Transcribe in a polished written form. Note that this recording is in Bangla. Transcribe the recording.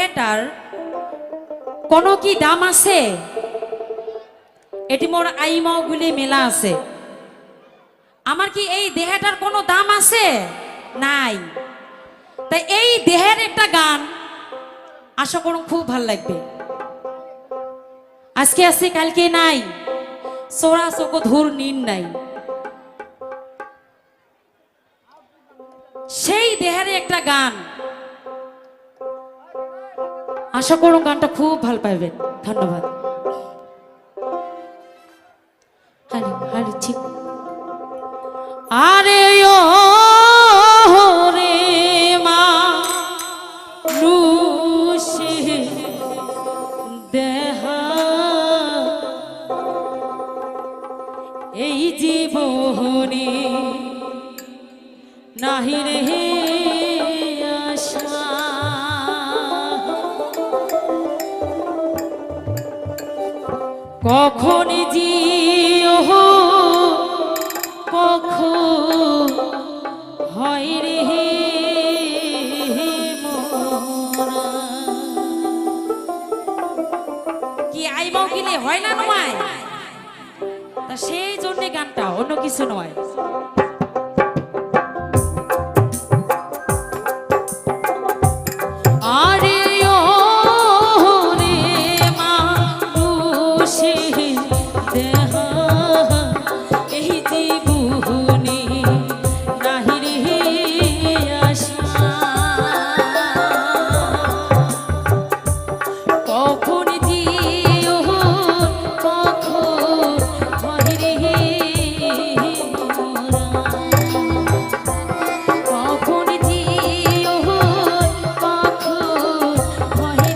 দেহেটার কোনো কি দাম আছে? এটি মোর আইমাগুলি মেলা আছে। আমার কি এই দেহটার কোনো দাম আছে? নাই। তাই এই দেহের একটা গান আশা করুন খুব ভাল লাগবে। আজকে আছে কালকে নাই, সোরা চোখ ধুর নিন নাই। সেই দেহের একটা গান আশা করুন গানটা খুব ভাল পাইবেন। ধন্যবাদ। হ্যালো হ্যালো ঠিক। আরে ও রে মা লুসি দেহা এই জীবনে নাহি রে আশা, কখন জিও কখন হয় রে মোরা। কি আইবাও গিলে হয় না নয়, তা সেই জন্যে গানটা, অন্য কিছু নয়।